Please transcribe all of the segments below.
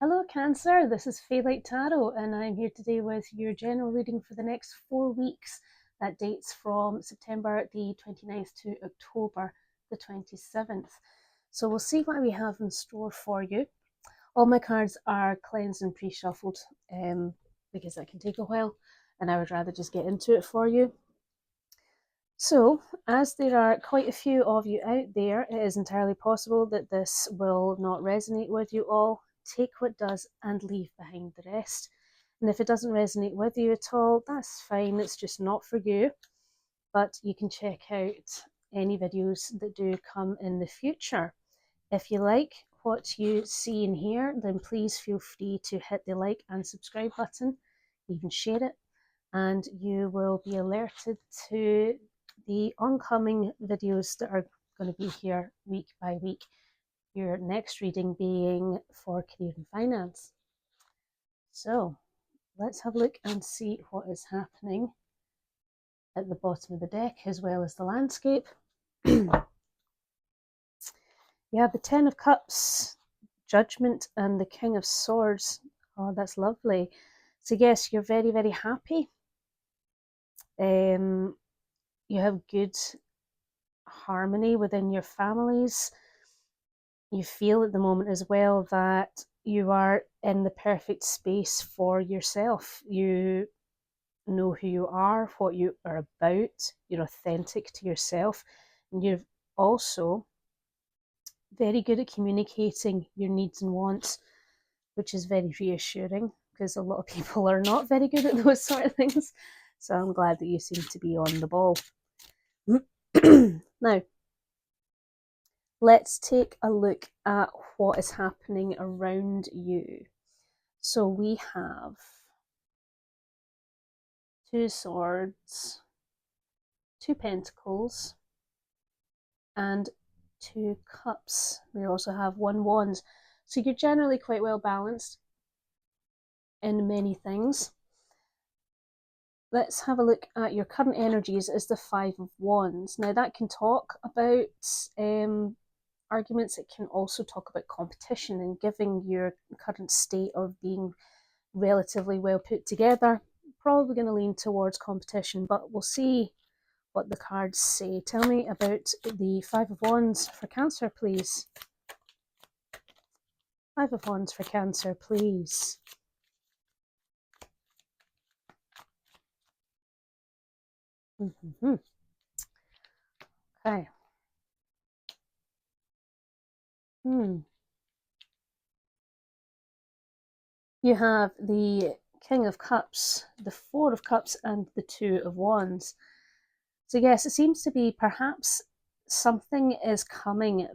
Hello Cancer, this is Faylight Tarot and I'm here today with your general reading for the next 4 weeks. That dates from September the 29th to October the 27th. So we'll see what we have in store for you. All my cards are cleansed and pre-shuffled because that can take a while and I would rather just get into it for you. So, as there are quite a few of you out there, it is entirely possible that this will not resonate with you all. Take what does and leave behind the rest. And if it doesn't resonate with you at all, that's fine, it's just not for you. But you can check out any videos that do come in the future. If you like what you see and hear, then please feel free to hit the like and subscribe button, even share it, and you will be alerted to the oncoming videos that are going to be here week by week. Your next reading being for career and finance. So let's have a look and see what is happening at the bottom of the deck as well as the landscape. You have the Ten of Cups, Judgment, and the King of Swords. Oh, that's lovely. So yes, you're very, very happy. You have good harmony within your families. You feel at the moment as well that you are in the perfect space for yourself. You know who you are, what you are about, you're authentic to yourself, and you're also very good at communicating your needs and wants, which is very reassuring because a lot of people are not very good at those sort of things. So I'm glad that you seem to be on the ball. Now, let's take a look at what is happening around you. So we have two swords, two pentacles, and two cups. We also have one wand. So you're generally quite well balanced in many things. Let's have a look at your current energies as the Five of Wands. Now that can talk about arguments. It can also talk about competition and giving your current state of being relatively well put together. Probably going to lean towards competition, but we'll see what the cards say. Tell me about the Five of Wands for Cancer, please. Five of Wands for Cancer, please. Okay. You have the King of Cups, the Four of Cups, and the Two of Wands. So yes, it seems to be perhaps something is coming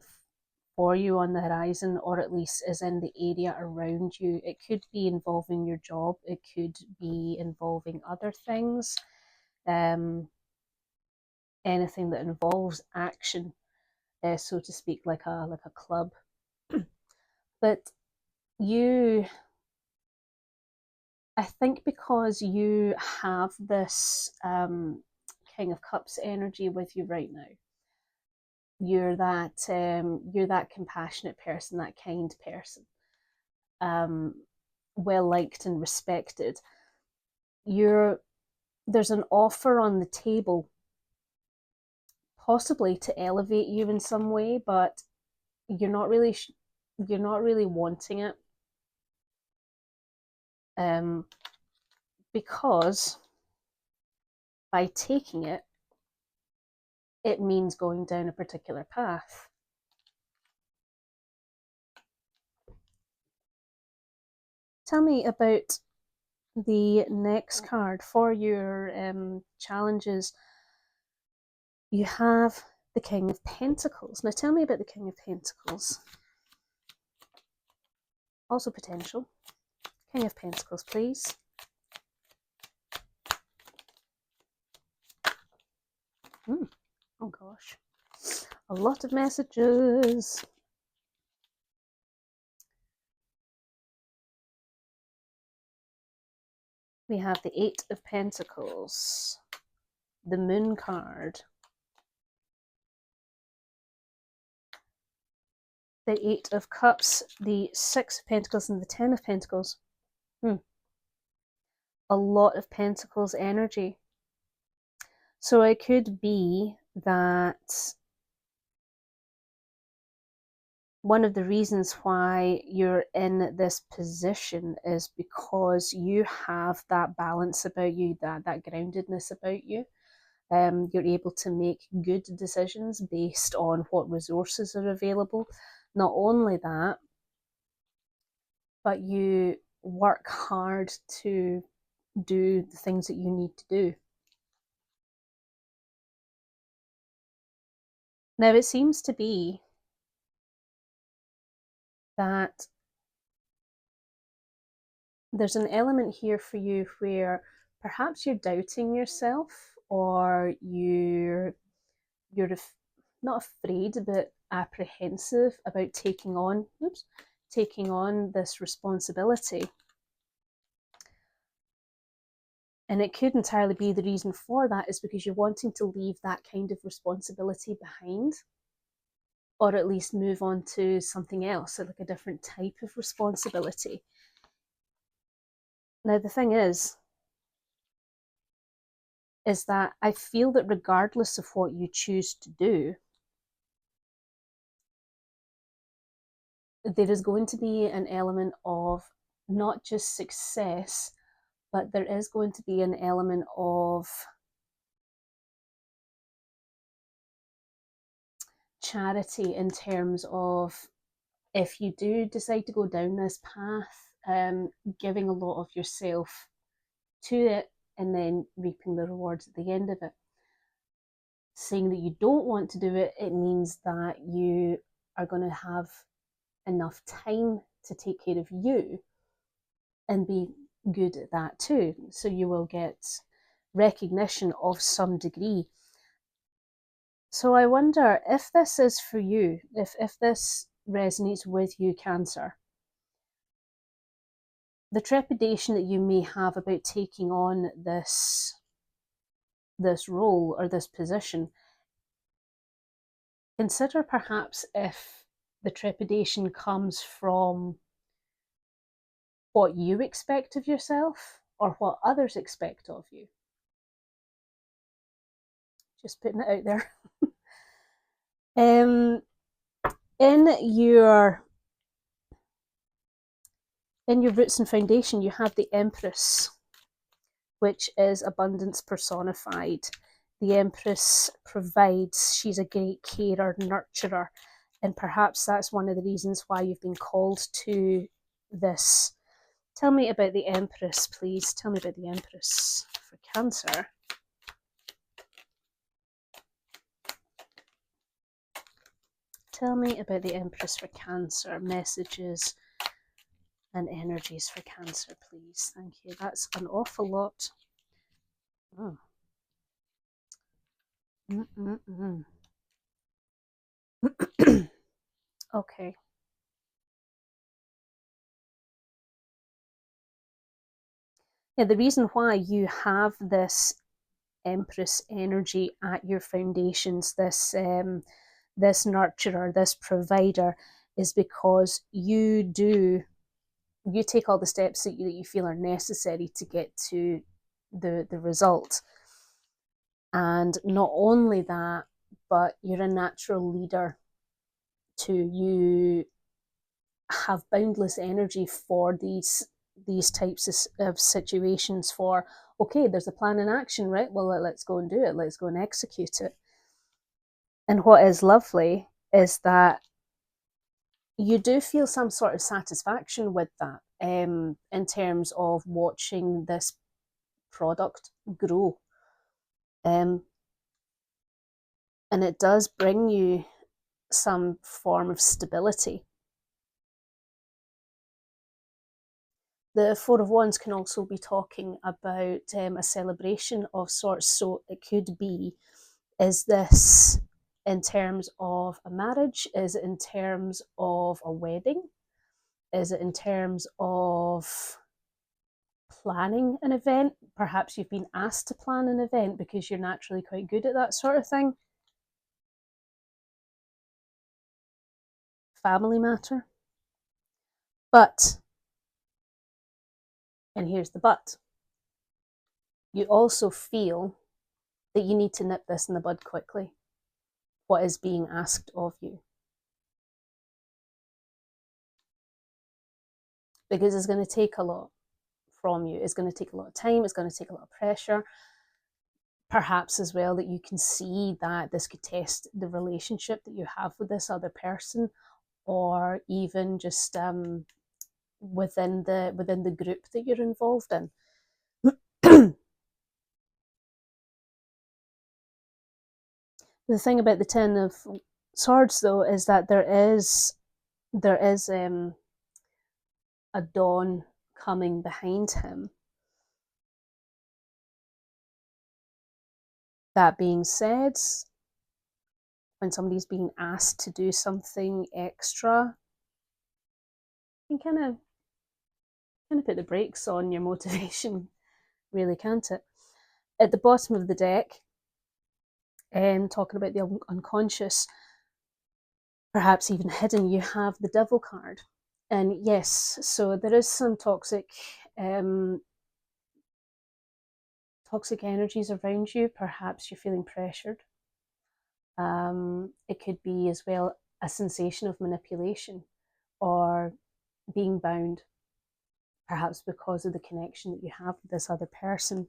for you on the horizon, or at least is in the area around you. It could be involving your job, it could be involving other things, anything that involves action, so to speak, like a club. But you, I think, because you have this King of Cups energy with you right now, you're that compassionate person, that kind person, well liked and respected. There's an offer on the table, possibly to elevate you in some way, but you're not really wanting it, because by taking it, it means going down a particular path. Tell me about the next card for your challenges. You have the King of Pentacles. Now tell me about the King of Pentacles. Also potential. King of Pentacles, please. Oh gosh. A lot of messages. We have the Eight of Pentacles. The Moon card. the Eight of Cups, the Six of Pentacles, and the Ten of Pentacles. A lot of Pentacles energy. So it could be that one of the reasons why you're in this position is because you have that balance about you, that groundedness about you. You're able to make good decisions based on what resources are available. Not only that, but you work hard to do the things that you need to do. Now, it seems to be that there's an element here for you where perhaps you're doubting yourself, or you're not afraid but apprehensive about taking on this responsibility. And it could entirely be the reason for that is because you're wanting to leave that kind of responsibility behind, or at least move on to something else, like a different type of responsibility. Now, the thing is that I feel that regardless of what you choose to do, there is going to be an element of not just success, but there is going to be an element of charity, in terms of, if you do decide to go down this path, giving a lot of yourself to it and then reaping the rewards at the end of it. Saying that you don't want to do it, it means that you are going to have enough time to take care of you and be good at that too. So you will get recognition of some degree. So I wonder if this is for you, if this resonates with you, Cancer. The trepidation that you may have about taking on this role or this position, consider perhaps if the trepidation comes from what you expect of yourself or what others expect of you. Just putting it out there. In your roots and foundation, you have the Empress, which is abundance personified. The Empress provides. She's a great carer, nurturer, and perhaps that's one of the reasons why you've been called to this. Tell me about the Empress, please. Tell me about the Empress for Cancer. Tell me about the Empress for Cancer. Messages and energies for Cancer, please. Thank you. That's an awful lot. Oh. Okay. Yeah, the reason why you have this Empress energy at your foundations, this nurturer, this provider, is because you take all the steps that you feel are necessary to get to the result. And not only that, but you're a natural leader too. You have boundless energy for these types of situations. For, okay, there's a plan in action, right? Well, let's go and do it. Let's go and execute it. And what is lovely is that you do feel some sort of satisfaction with that, in terms of watching this product grow. And it does bring you some form of stability. The Four of Wands can also be talking about a celebration of sorts. So it could be, is this in terms of a marriage? Is it in terms of a wedding? Is it in terms of planning an event? Perhaps you've been asked to plan an event because you're naturally quite good at that sort of thing. family matter. But, and here's the but, you also feel that you need to nip this in the bud quickly, what is being asked of you. Because it's going to take a lot from you. It's going to take a lot of time. It's going to take a lot of pressure. Perhaps as well that you can see that this could test the relationship that you have with this other person, or even just within the group that you're involved in. The thing about the Ten of Swords, though, is that there is a dawn coming behind him. That being said, when somebody's being asked to do something extra, you can kind of put the brakes on your motivation, really, can't it? At the bottom of the deck, talking about the unconscious, perhaps even hidden, you have the Devil card. And yes, so there is some toxic energies around you. Perhaps you're feeling pressured. It could be as well a sensation of manipulation or being bound, perhaps because of the connection that you have with this other person.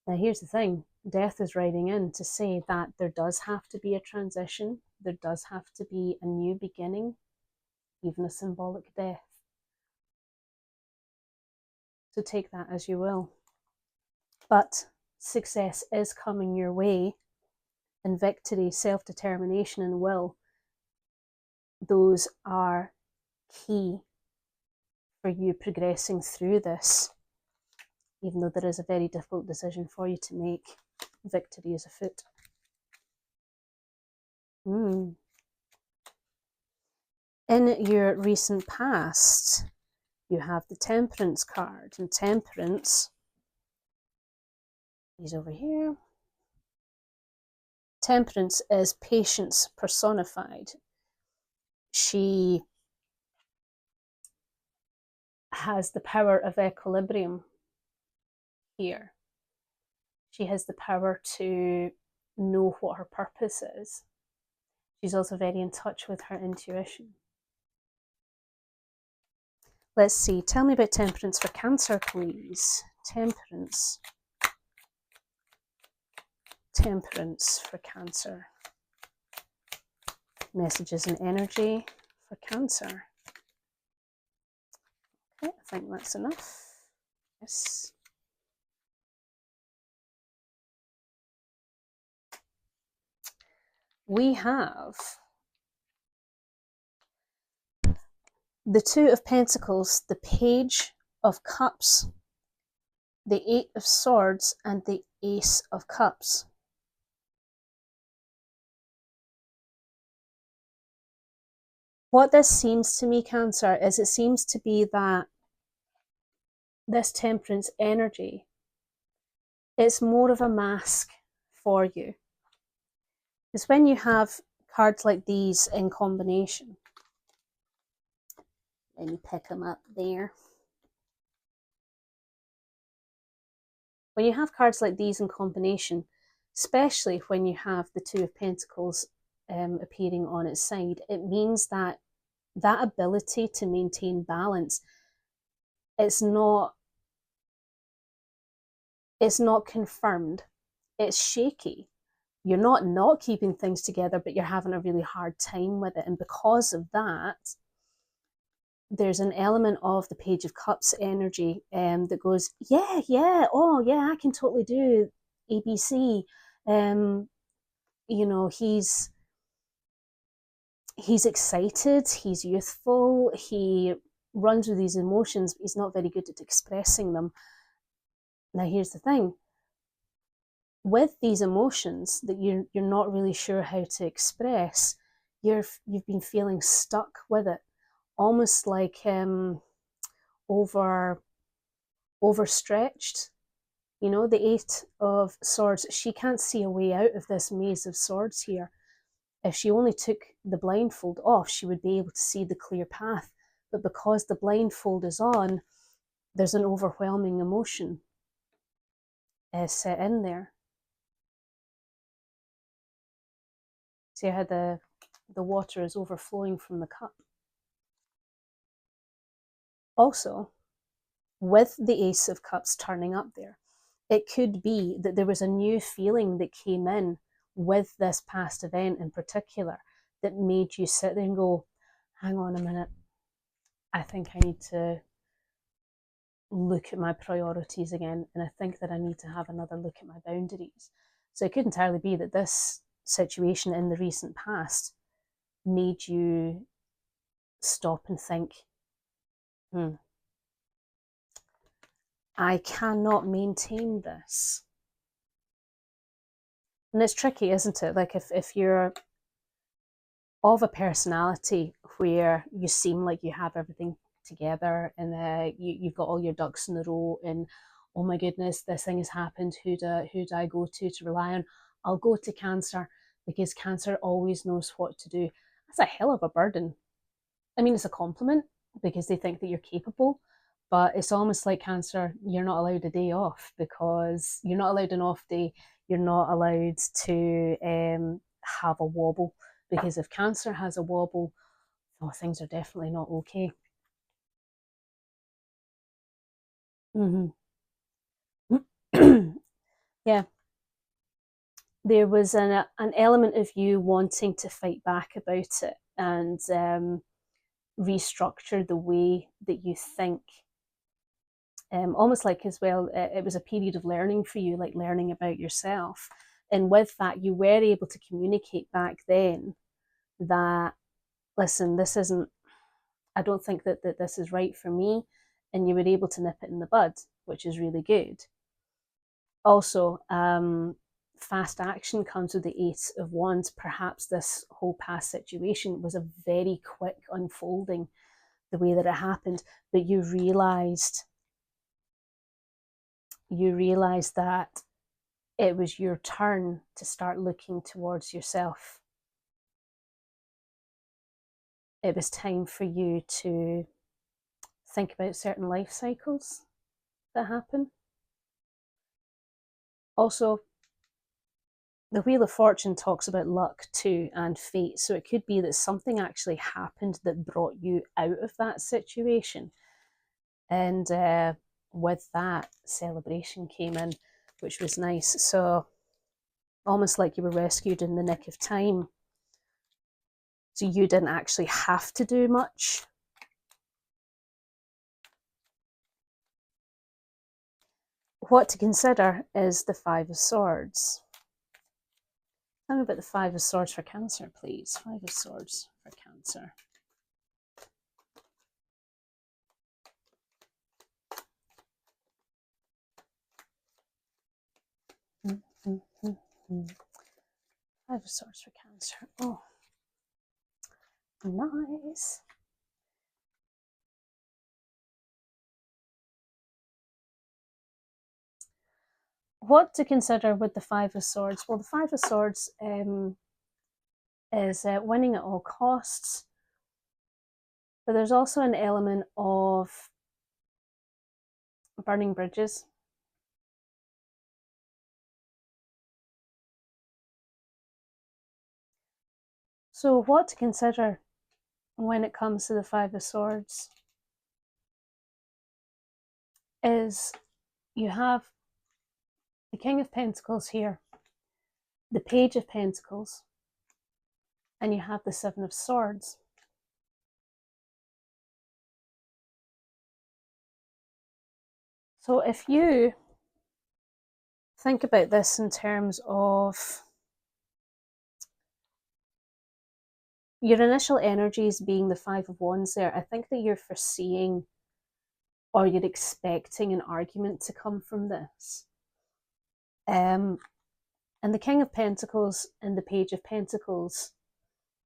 Now, here's the thing, death is riding in to say that there does have to be a transition, there does have to be a new beginning, even a symbolic death. So take that as you will. But success is coming your way, and victory, self-determination, and will, those are key for you progressing through this, even though there is a very difficult decision for you to make. Victory is afoot. In your recent past, you have the Temperance card, and Temperance is over here. Temperance is patience personified. She has the power of equilibrium here. She has the power to know what her purpose is. She's also very in touch with her intuition. Let's see, tell me about Temperance for Cancer, please. Temperance. Temperance for Cancer. Messages and energy for Cancer. Okay, I think that's enough. Yes. We have the Two of Pentacles, the Page of Cups, the Eight of Swords, and the Ace of Cups. What this seems to me, Cancer, is it seems to be that this Temperance energy, it's more of a mask for you. Because when you have cards like these in combination, let me pick them up there. When you have cards like these in combination, especially when you have the Two of Pentacles appearing on its side, it means that that ability to maintain balance, it's not confirmed, it's shaky. You're not keeping things together, but you're having a really hard time with it. And because of that, there's an element of the Page of Cups energy that goes, oh yeah, I can totally do ABC. You know, he's excited, he's youthful, he runs with these emotions, but he's not very good at expressing them. Now, here's the thing. With these emotions that you're not really sure how to express, you've been feeling stuck with it, almost like overstretched. You know, the Eight of Swords, she can't see a way out of this maze of swords here. If she only took the blindfold off, she would be able to see the clear path. But because the blindfold is on, there's an overwhelming emotion set in there. See how the water is overflowing from the cup. Also, with the Ace of Cups turning up there, it could be that there was a new feeling that came in with this past event in particular that made you sit there and go, hang on a minute, I think I need to look at my priorities again, and I think that I need to have another look at my boundaries. So it could entirely be that this situation in the recent past made you stop and think, I cannot maintain this. And it's tricky, isn't it? Like if you're of a personality where you seem like you have everything together and you've got all your ducks in a row and oh my goodness, this thing has happened, who do I go to rely on? I'll go to Cancer because Cancer always knows what to do. That's a hell of a burden. I mean, it's a compliment because they think that you're capable, but it's almost like Cancer, you're not allowed a day off because you're not allowed an off day. You're not allowed to have a wobble, because if Cancer has a wobble, oh, things are definitely not okay. Yeah. There was an element of you wanting to fight back about it and restructure the way that you think. Almost like as well, it was a period of learning for you, like learning about yourself. And with that, you were able to communicate back then that, listen, this isn't, I don't think that this is right for me. And you were able to nip it in the bud, which is really good. Also, fast action comes with the Eight of Wands. Perhaps this whole past situation was a very quick unfolding, the way that it happened, but you realized that it was your turn to start looking towards yourself. It was time for you to think about certain life cycles that happen. Also, the Wheel of Fortune talks about luck too and fate. So it could be that something actually happened that brought you out of that situation. And with that, celebration came in, which was nice. So almost like you were rescued in the nick of time. So you didn't actually have to do much. What to consider is the Five of Swords. Tell me about the Five of Swords for Cancer, please. Five of Swords for Cancer. Five of Swords for Cancer. Oh, nice. What to consider with the Five of Swords? Well, the Five of Swords is winning at all costs, but there's also an element of burning bridges. So what to consider when it comes to the Five of Swords is you have the King of Pentacles here, the Page of Pentacles, and you have the Seven of Swords. So if you think about this in terms of your initial energies being the Five of Wands there, I think that you're foreseeing or you're expecting an argument to come from this. And the King of Pentacles and the Page of Pentacles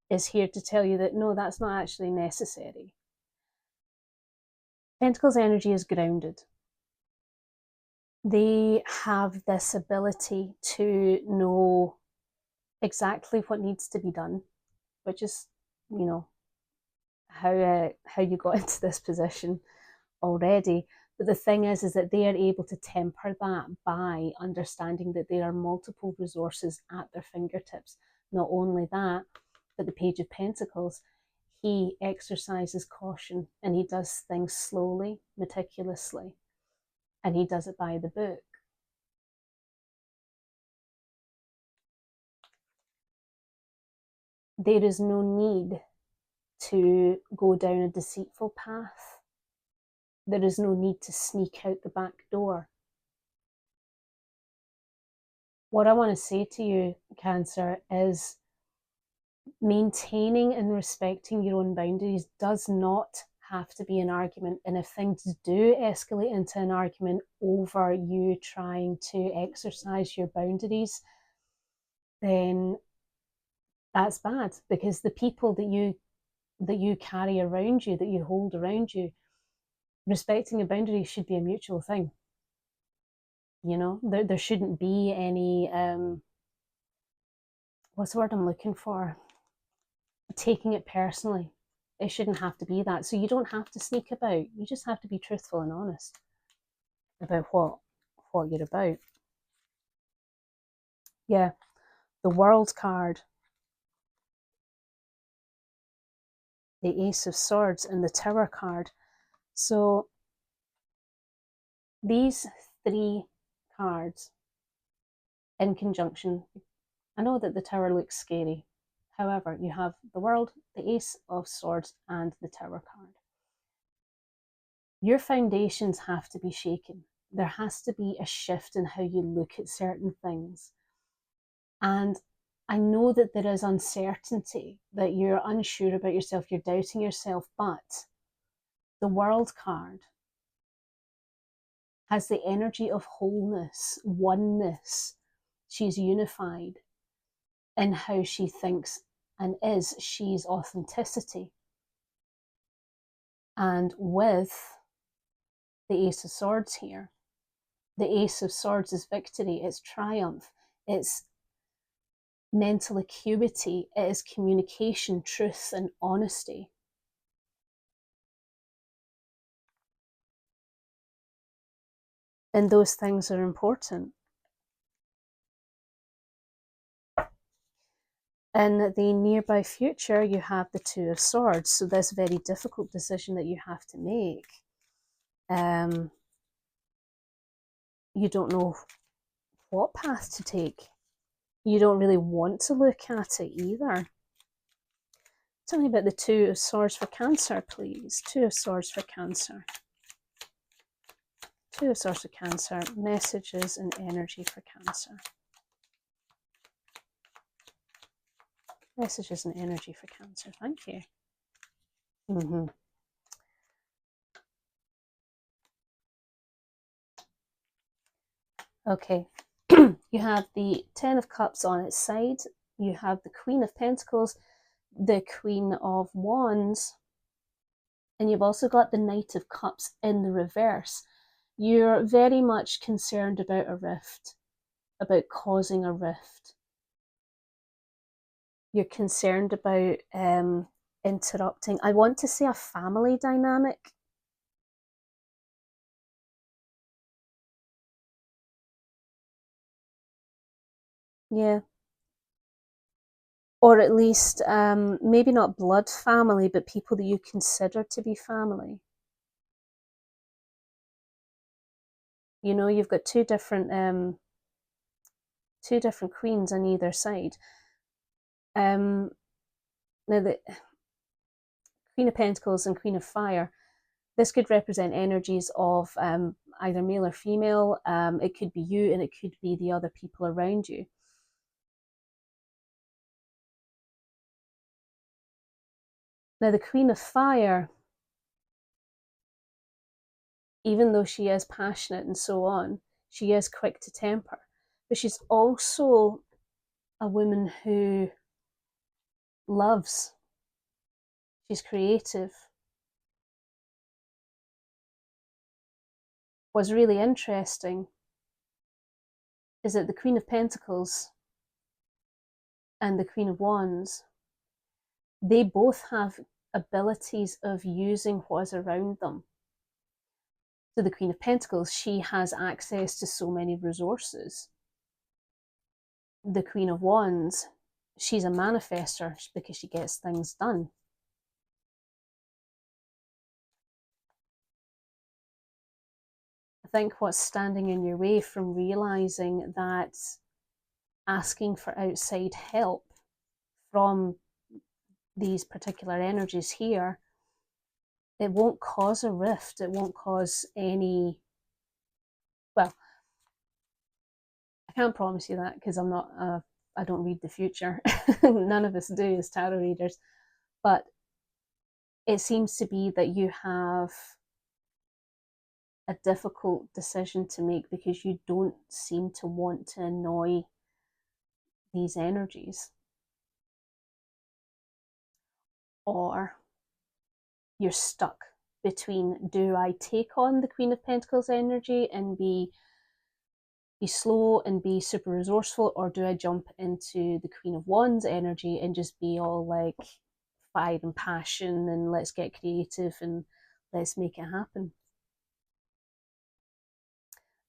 is here to tell you that no, that's not actually necessary. Pentacles energy is grounded. They have this ability to know exactly what needs to be done. which is, you know, how you got into this position already. But the thing is that they are able to temper that by understanding that there are multiple resources at their fingertips. Not only that, but the Page of Pentacles, he exercises caution and he does things slowly, meticulously, and he does it by the book. There is no need to go down a deceitful path. There is no need to sneak out the back door. What I want to say to you, Cancer, is maintaining and respecting your own boundaries does not have to be an argument. And if things do escalate into an argument over you trying to exercise your boundaries, then that's bad, because the people that you carry around you, that you hold around you, respecting a boundary should be a mutual thing. You know, there shouldn't be any what's the word I'm looking for? Taking it personally. It shouldn't have to be that. So you don't have to sneak about. You just have to be truthful and honest about what you're about. Yeah, the World card, the Ace of Swords, and the Tower card. So these three cards in conjunction, I know that the Tower looks scary. However, you have the World, the Ace of Swords, and the Tower card. Your foundations have to be shaken. There has to be a shift in how you look at certain things. And I know that there is uncertainty, that you're unsure about yourself, you're doubting yourself, but the World card has the energy of wholeness, oneness. She's unified in how she thinks and is. She's authenticity. And with the Ace of Swords here, the Ace of Swords is victory, it's triumph, it's mental acuity, it is communication, truth, and honesty. And those things are important. In the nearby future, you have the Two of Swords. So this very difficult decision that you have to make. You don't know what path to take. You don't really want to look at it either. Tell me about the Two of Swords for Cancer, please. Two of Swords for Cancer. Two of Swords for Cancer. Messages and energy for Cancer. Messages and energy for Cancer. Thank you. Okay. You have the Ten of Cups on its side. You have the Queen of Pentacles, the Queen of Wands, and you've also got the Knight of Cups in the reverse. You're very much concerned about a rift, about causing a rift. You're concerned about interrupting. I want to say a family dynamic. Yeah. Or at least maybe not blood family, but people that you consider to be family. You know, you've got two different queens on either side. Now the Queen of Pentacles and Queen of Fire, this could represent energies of either male or female. It could be you and it could be the other people around you. Now the Queen of Fire, even though she is passionate and so on, she is quick to temper, but she's also a woman who loves. She's creative. What's really interesting is that the Queen of Pentacles and the Queen of Wands, they both have abilities of using what is around them. So the Queen of Pentacles, she has access to so many resources. The Queen of Wands, she's a manifester because she gets things done. I think what's standing in your way from realizing that asking for outside help from these particular energies here, it won't cause a rift. It won't cause any, well, I can't promise you that because I don't read the future. None of us do as tarot readers. But it seems to be that you have a difficult decision to make because you don't seem to want to annoy these energies. Or you're stuck between, do I take on the Queen of Pentacles energy and be slow and be super resourceful, or do I jump into the Queen of Wands energy and just be all like fire and passion and let's get creative and let's make it happen?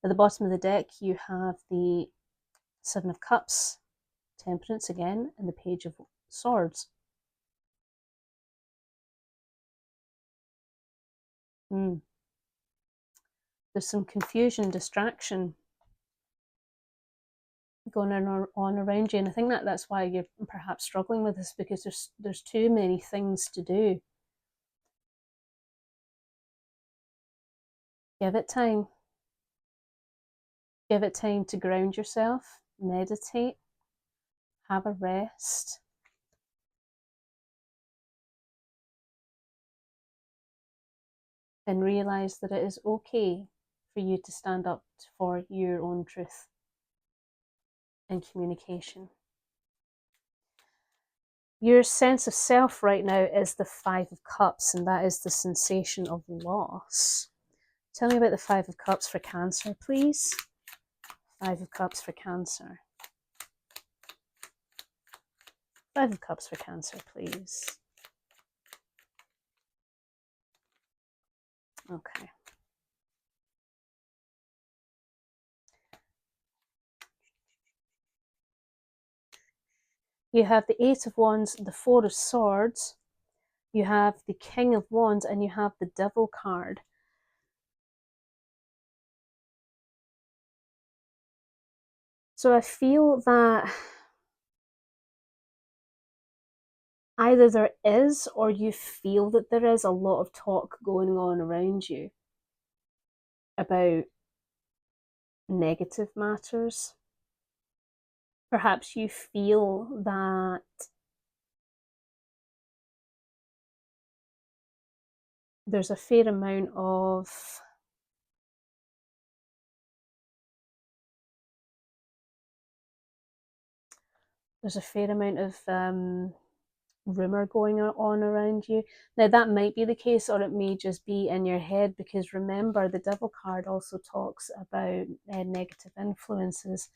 At the bottom of the deck, you have the Seven of Cups, Temperance again, and the Page of Swords. There's some confusion, distraction going on around you, and I think that's why you're perhaps struggling with this, because there's too many things to do. Give it time. Give it time to ground yourself, meditate, have a rest. And realize that it is okay for you to stand up for your own truth and communication. Your sense of self right now is the Five of Cups, and that is the sensation of loss. Tell me about the Five of Cups for Cancer, please. Five of Cups for Cancer. Five of Cups for Cancer, please. Okay. You have the Eight of Wands, the Four of Swords, you have the King of Wands, and you have the Devil card. So I feel that either there is, or you feel that there is, a lot of talk going on around you about negative matters. Perhaps you feel that there's a fair amount of rumor going on around you. Now that might be the case, or it may just be in your head, because remember, the Devil card also talks about negative influences.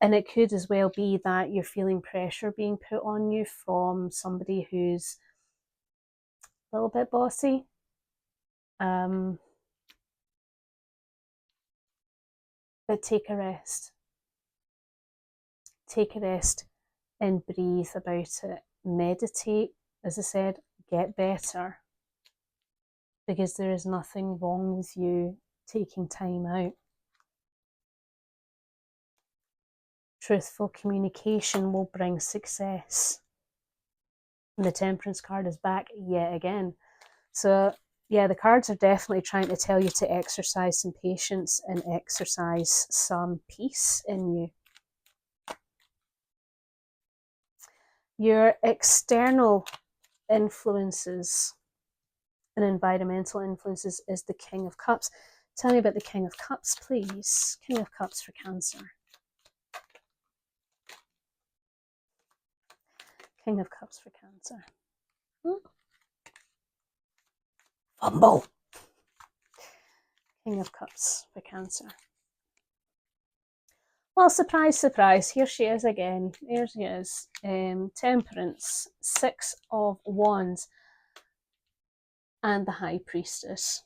And it could as well be that you're feeling pressure being put on you from somebody who's a little bit bossy. But take a rest. Take a rest and breathe about it. Meditate, as I said, get better. Because there is nothing wrong with you taking time out. Truthful communication will bring success. And the Temperance card is back yet again. So yeah, the cards are definitely trying to tell you to exercise some patience and exercise some peace in you. Your external influences and environmental influences is the King of Cups. Tell me about the King of Cups, please. King of Cups for Cancer. King of Cups for Cancer. Fumble. King of Cups for Cancer. Well, surprise, surprise, here she is again. There she is. Temperance, Six of Wands, and the High Priestess.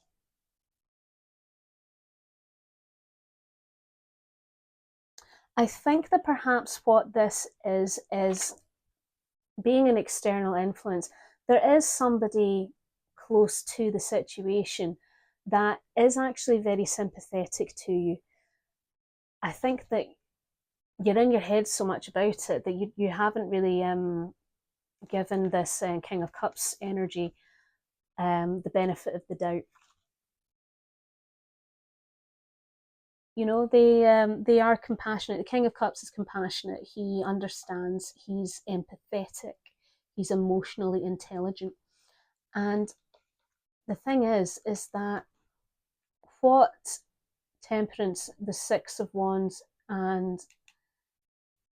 I think that perhaps what this is being an external influence. There is somebody close to the situation that is actually very sympathetic to you. I think that you're in your head so much about it that you haven't really given this King of Cups energy the benefit of the doubt. You know, they are compassionate. The King of Cups is compassionate. He understands. He's empathetic. He's emotionally intelligent. And the thing is that what Temperance, the Six of Wands, and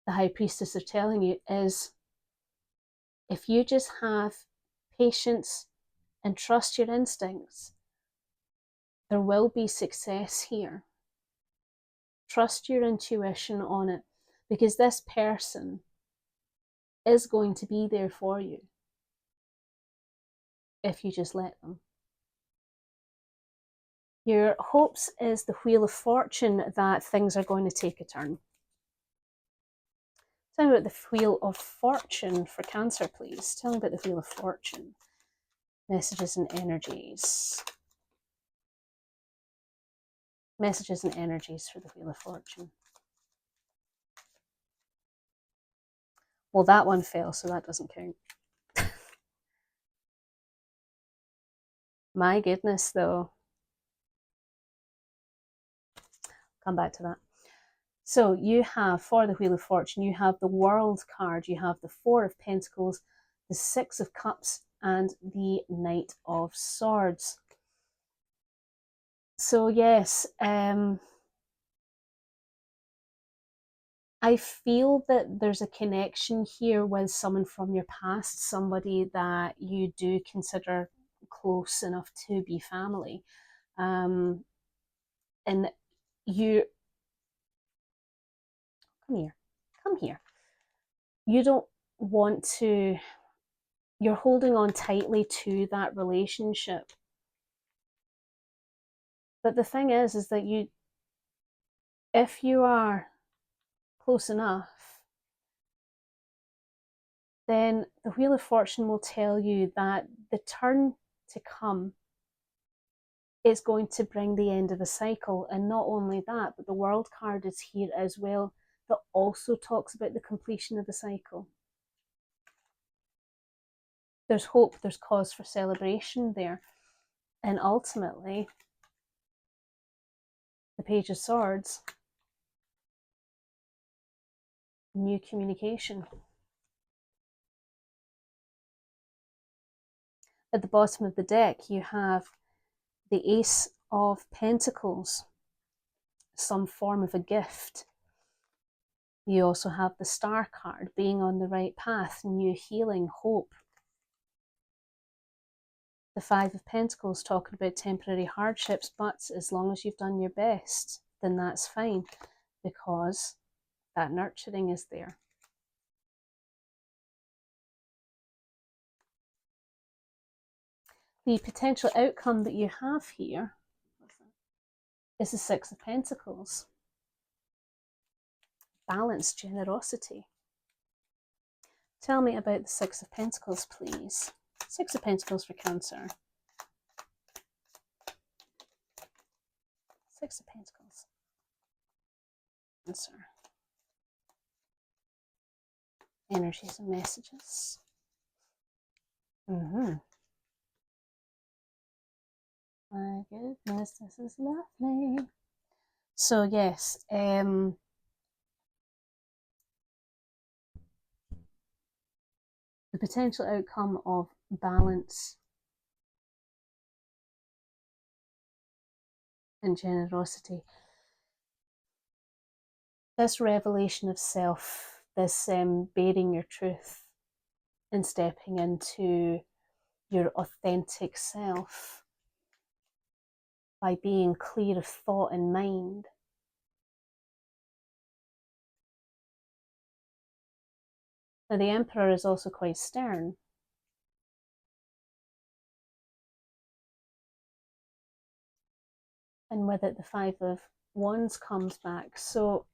the High Priestess are telling you is if you just have patience and trust your instincts, there will be success here. Trust your intuition on it, because this person is going to be there for you if you just let them. Your hopes is the Wheel of Fortune that things are going to take a turn. Tell me about the Wheel of Fortune for Cancer, please. Tell me about the Wheel of Fortune. Messages and energies. Messages and energies for the Wheel of Fortune. Well, that one fell, so that doesn't count. My goodness, though. Come back to that. So you have, for the Wheel of Fortune, you have the World card, you have the Four of Pentacles, the Six of Cups, and the Knight of Swords. So yes, I feel that there's a connection here with someone from your past, somebody that you do consider close enough to be family. And you, come here. You don't want to, you're holding on tightly to that relationship. But the thing is that you, if you are close enough, then the Wheel of Fortune will tell you that the turn to come is going to bring the end of a cycle. And not only that, but the World card is here as well, that also talks about the completion of a cycle. There's hope, there's cause for celebration there. And ultimately, the Page of Swords, new communication. At the bottom of the deck, you have the Ace of Pentacles, some form of a gift. You also have the Star card, being on the right path, new healing, hope. The Five of Pentacles, talking about temporary hardships, but as long as you've done your best, then that's fine, because that nurturing is there. The potential outcome that you have here is the Six of Pentacles. Balance, generosity. Tell me about the Six of Pentacles, please. Six of Pentacles for Cancer. Six of Pentacles. Cancer. Energies and messages. My goodness, this is lovely. So yes, the potential outcome of balance and generosity. This revelation of self, this bearing your truth and stepping into your authentic self by being clear of thought and mind, Now, the Emperor is also quite stern. And with it, the Five of Wands comes back. So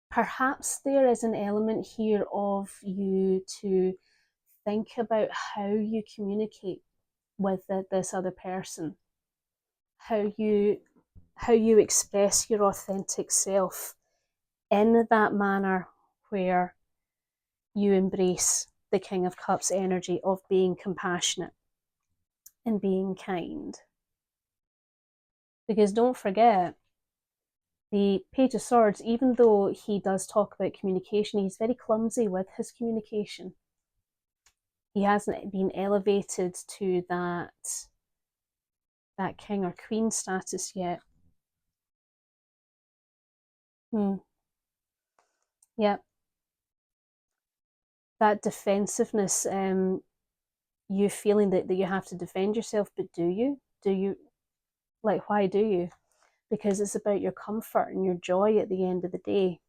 perhaps there is an element here of you to think about how you communicate with this other person, how you express your authentic self in that manner where you embrace the King of Cups energy of being compassionate and being kind. Because don't forget, the Page of Swords, even though he does talk about communication, he's very clumsy with his communication. He hasn't been elevated to that king or queen status yet. Yep. That defensiveness, you feeling that you have to defend yourself, but do you? Do you? Like, why do you? Because it's about your comfort and your joy at the end of the day.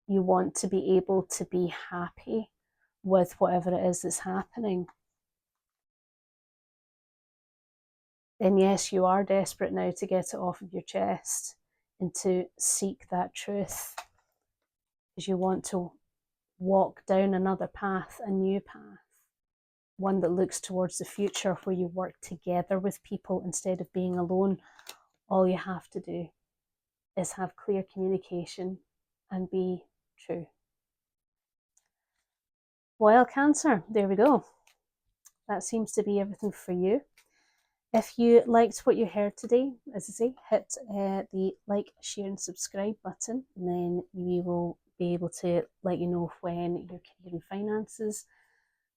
You want to be able to be happy with whatever it is that's happening. And yes, you are desperate now to get it off of your chest and to seek that truth, because you want to walk down another path, a new path, one that looks towards the future where you work together with people instead of being alone. All you have to do is have clear communication and be true. Well, Cancer, there we go. That seems to be everything for you. If you liked what you heard today, as I say, hit the like, share and subscribe button, and then we will be able to let you know when your career and finances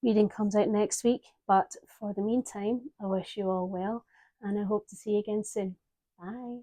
reading comes out next week. But for the meantime, I wish you all well, and I hope to see you again soon. Bye.